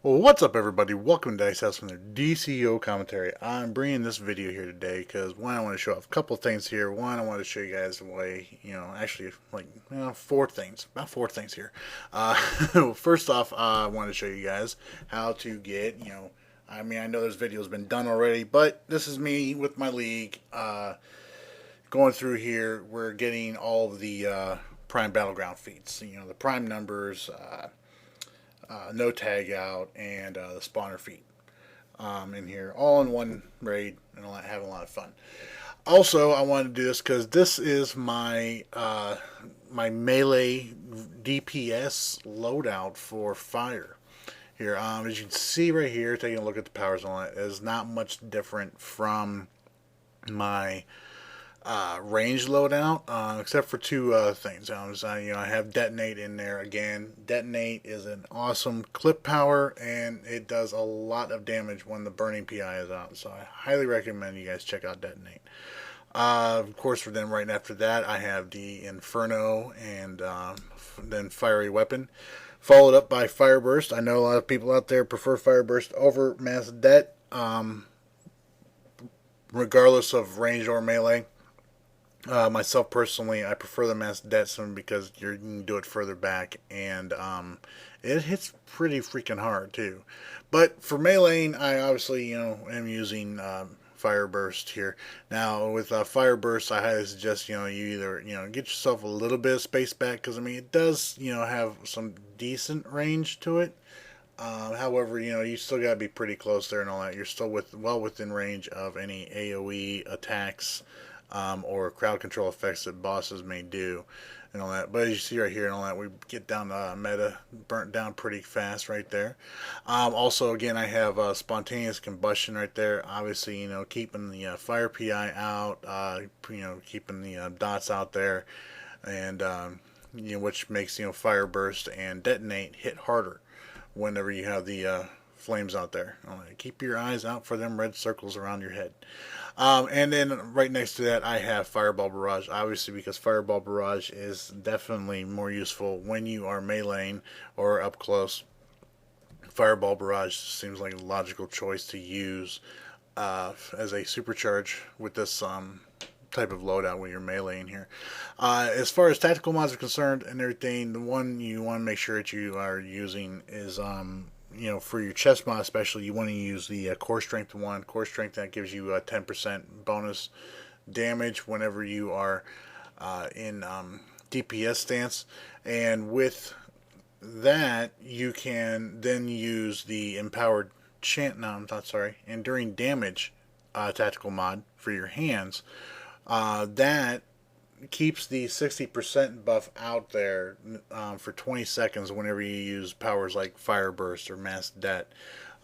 Well, what's up, everybody? Welcome to Dice House from their DCUO commentary. I'm bringing this video here today because, one, I want to show off a couple things here. One, I want to show you guys a way, actually, four things. About four things here. First off, I want to show you guys how to get, I know this video's been done already, but this is me with my league going through here. We're getting all of the Prime Battleground feats, the Prime numbers, no tag out, and the spawner feat in here, all in one raid, and having a lot of fun. Also, I wanted to do this because this is my my melee DPS loadout for fire. Here, as you can see right here, taking a look at the powers on it, is not much different from my range loadout, except for two things. I have detonate in there again. Detonate is an awesome clip power, and it does a lot of damage when the burning PI is out. So I highly recommend you guys check out detonate. Of course, then right after that, I have the Inferno and then fiery weapon, followed up by Fireburst. I know a lot of people out there prefer Fireburst over Mass Det, regardless of range or melee. Myself personally, I prefer the Mass Detson because you can do it further back, and it hits pretty freaking hard too. But for meleeing, I obviously am using Fire Burst here. Now with Fire Burst, I highly suggest you either get yourself a little bit of space back, because it does have some decent range to it. However, you still gotta be pretty close there and all that. You're still well within range of any AOE attacks. Or crowd control effects that bosses may do and all that. But as you see right here and all that, we get down to meta, burnt down pretty fast right there. Also, again, I have spontaneous combustion right there. Obviously, keeping the fire PI out, keeping the dots out there, and which makes fire burst and detonate hit harder whenever you have the flames out there. Keep your eyes out for them red circles around your head. And then right next to that, I have Fireball Barrage, obviously, because Fireball Barrage is definitely more useful when you are meleeing or up close. Fireball Barrage seems like a logical choice to use as a supercharge with this type of loadout when you're meleeing here. As far as tactical mods are concerned and everything, the one you want to make sure that you are using is for your chest mod especially, you want to use the core strength one. Core strength, that gives you a 10% bonus damage whenever you are in DPS stance. And with that, you can then use the empowered enduring damage tactical mod for your hands. That keeps the 60% buff out there for 20 seconds whenever you use powers like Fire Burst or Mass Det.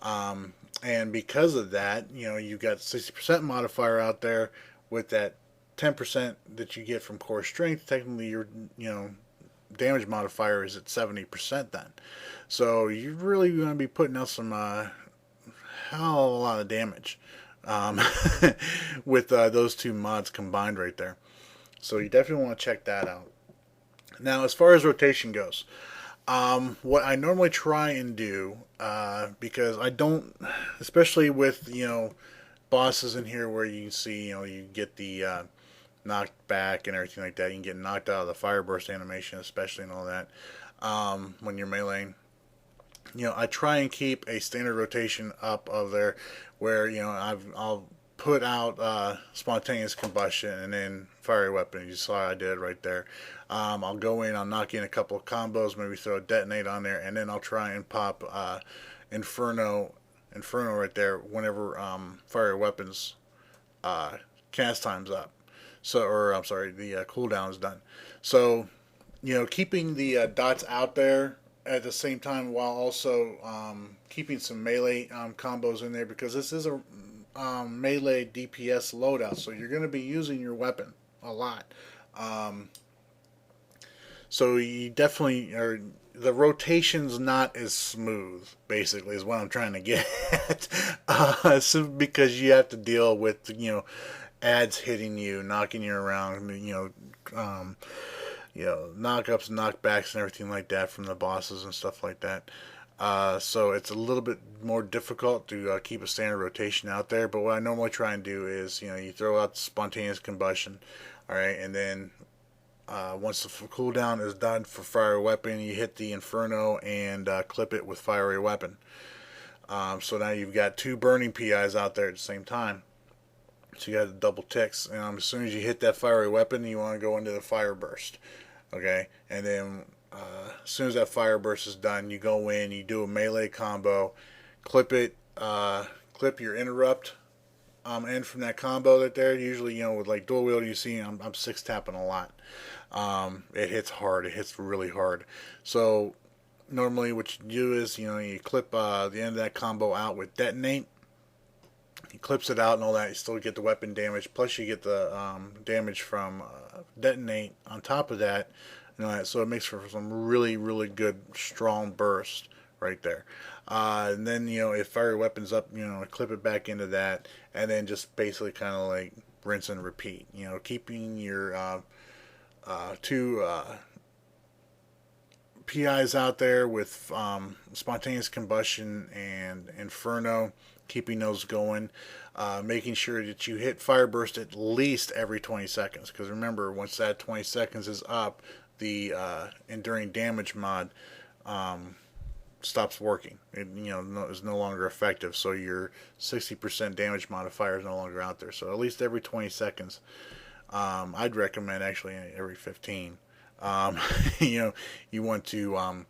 And because of that, you've got 60% modifier out there with that 10% that you get from core strength. Technically, your damage modifier is at 70% then. So you're really going to be putting out some hell of a lot of damage with those two mods combined right there. So you definitely want to check that out. Now, as far as rotation goes, what I normally try and do, because I don't, especially with, bosses in here where you can see, you get the knocked back and everything like that. You can get knocked out of the fire burst animation, especially, and all that, when you're meleeing. I try and keep a standard rotation up of there where, I'll put out spontaneous combustion and then fiery weapon. You saw I did right there. I'll go in, I'll knock in a couple of combos, maybe throw a detonate on there, and then I'll try and pop Inferno right there whenever fiery weapons cast time's up. So, or I'm sorry, the cooldown is done. So, keeping the dots out there at the same time while also keeping some melee combos in there, because this is a melee DPS loadout, so you're going to be using your weapon a lot. So you definitely are. The rotation's not as smooth, basically, is what I'm trying to get at. So because you have to deal with ads hitting you, knocking you around, knockups, knockbacks, and everything like that from the bosses and stuff like that. So it's a little bit more difficult to keep a standard rotation out there. But what I normally try and do is, you throw out the spontaneous combustion, all right, and then once the cooldown is done for fire weapon, you hit the Inferno and clip it with fiery weapon. So now you've got two burning PIs out there at the same time. So you got the double ticks. As soon as you hit that fiery weapon, you want to go into the fire burst. Okay, and then as soon as that fire burst is done, you go in, you do a melee combo, clip it, clip your interrupt end from that combo that there. Usually, with like dual wield, you see I'm six tapping a lot. It hits hard. It hits really hard. So normally what you do is, you clip the end of that combo out with detonate. He clips it out and all that. You still get the weapon damage, plus you get the damage from detonate on top of that. So it makes for some really, really good, strong burst right there. And then, if fire weapons up, clip it back into that, and then just basically kind of like rinse and repeat. Keeping your two PIs out there with spontaneous combustion and Inferno, keeping those going, making sure that you hit fire burst at least every 20 seconds, because remember, once that 20 seconds is up, the enduring damage mod stops working. It is no longer effective, so your 60% damage modifier is no longer out there. So at least every 20 seconds. I'd recommend actually every 15. You want to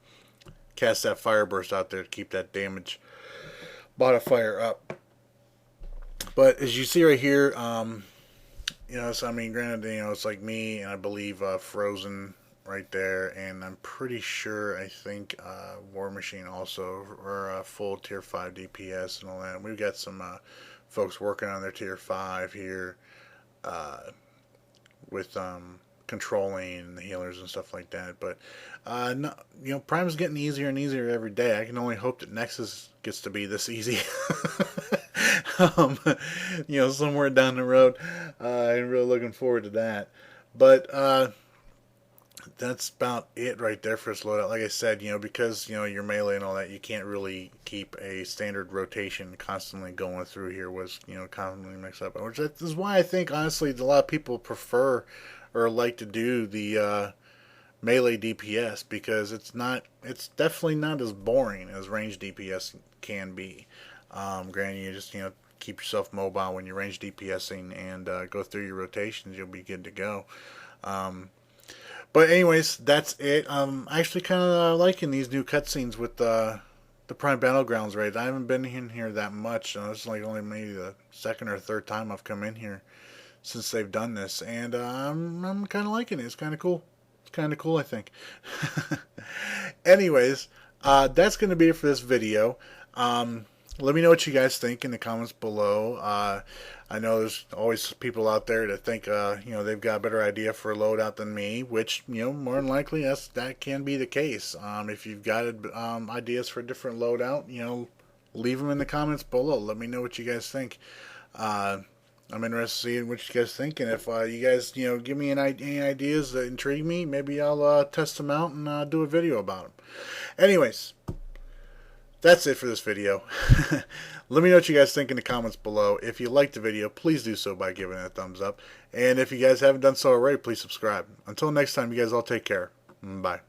cast that fire burst out there to keep that damage modifier up. But as you see right here, so I mean, granted, it's like me and I believe Frozen right there, and I'm pretty sure, I think War Machine also, or full tier 5 DPS and all that. We've got some folks working on their tier 5 here with controlling the healers and stuff like that. But no, Prime's getting easier and easier every day. I can only hope that Nexus gets to be this easy. Somewhere down the road. I'm really looking forward to that. But that's about it right there for this loadout. Like I said, because your melee and all that, you can't really keep a standard rotation constantly going through here. Was constantly mixed up, which is why I think honestly a lot of people prefer or like to do the melee DPS, because it's definitely not as boring as range DPS can be. Granted, you just keep yourself mobile when you're range DPSing and go through your rotations, you'll be good to go. But anyways, that's it. I'm actually kind of liking these new cutscenes with the Prime Battlegrounds raid. I haven't been in here that much. It's like only maybe the second or third time I've come in here since they've done this, and I'm kind of liking it. It's kind of cool. It's kind of cool, I think. Anyways, that's going to be it for this video. Let me know what you guys think in the comments below. I know there's always people out there that think they've got a better idea for a loadout than me, which more than likely that can be the case. If you've got ideas for a different loadout, leave them in the comments below. Let me know what you guys think. I'm interested in seeing what you guys think, and if you guys give me any ideas that intrigue me, maybe I'll test them out and do a video about them. Anyways, that's it for this video. Let me know what you guys think in the comments below. If you liked the video, please do so by giving it a thumbs up. And if you guys haven't done so already, please subscribe. Until next time, you guys all take care. Bye.